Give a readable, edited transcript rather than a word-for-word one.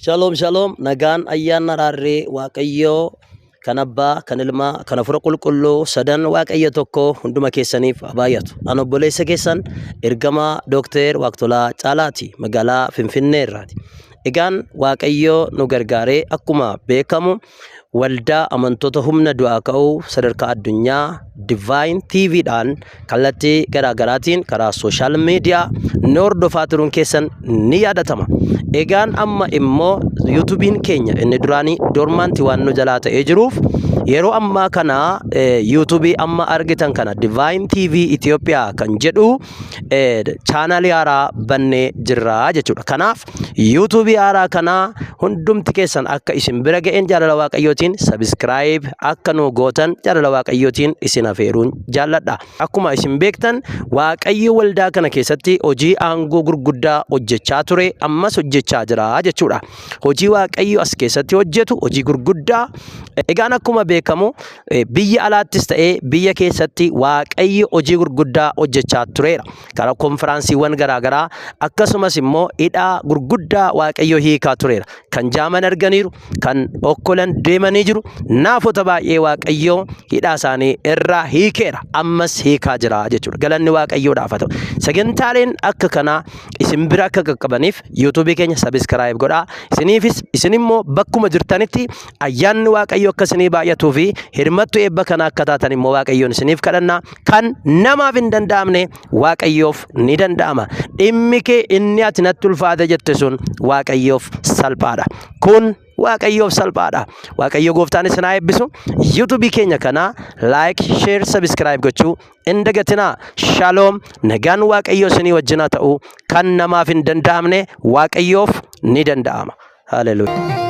Shalom shalom nagaan ayyaana raarree waaqayyoo kan abbaa kan ilmaa kan hafuura qulqulluu sadan waaqayyo tokko hunduma keessaniif baay'atu. Ani obboleessa keessan ergamaa Dookter Waaqtolaa Caalaati magaalaa Finfinnee irraati. Egaan waaqayyoo nu gargaaree akkuma beekamu waldaa amantoota humna du'aa ka'uu sadarkaa addunyaa Divine TV'dhaan kallattii garaagaraatiin karaa social media nu hordofaa turuun keessan ni yaadatama. Egaan amma immoo YouTube'n keenya inni duraanii dormanti waan nu jalaa ta'ee jiruuf yeroo ammaa kana YouTube amma argitan kana Divine TV Ethiopia kan jedhu channel haaraa bannee jirra jechuudha. Kanaaf YouTube haaraa kana hundumti keessan akka isin bira ga'een jaalala waaqayyootiin subscribe akka nu gootan jaalala waaqayyootiin isin afeeruun jaalladha. Akkuma isin beektan waaqayyo waldaa kana keessatti hojii aangoo gurguddaa hojjechaa ture ammas hojjechaa jira jechuudha. Hojii waaqayyo as keessatti hojjetu hojii gurguddaa. Egaan akkuma beekamu biyya alaattis ta'ee biyya keessatti waaqayyo hojii gurguddaa hojjechaa tureera. Karaa konferaansiiwwan garaagaraa akkasumas immoo hidhaa gurguddaa waaqayyo hiikaa tureera. Kan jaaman arganiiru, kan okkolan deemanii jiru, naafota baay'ee waaqayyo hidhaa isaanii irraa hiikeera. Ammas hiikaa jira jechuudha. Galanni waaqayyoodhaaf haa ta'u. Sagantaaleen akka kanaa isin bira akka qaqqabaniif YouTube keenya subscribe godhaa. Isin immoo bakkuma jirtanitti ayyaanni waaqayyo akka isinii baay'atuu fi hirmattu eebba kana akka taatan immoo waaqayyoon isiniif kadhannaa. Kan namaaf hin danda'amne waaqayyoof ni danda'ama. Dhimmi kee inni ati natti ulfaate jette sun waaqayyoof salphaadha. Kun waaqayyoof salphaadha. Waaqayyo gooftaan isin haa eebbisu. YouTube keenya kana like, share, subscribe gochuu hin dagatinaa. Shalom. Nagaan waaqayyo isinii wajjin haa ta'u. Kan namaaf hin danda'amne waaqayyoof ni danda'ama. Hallelujah.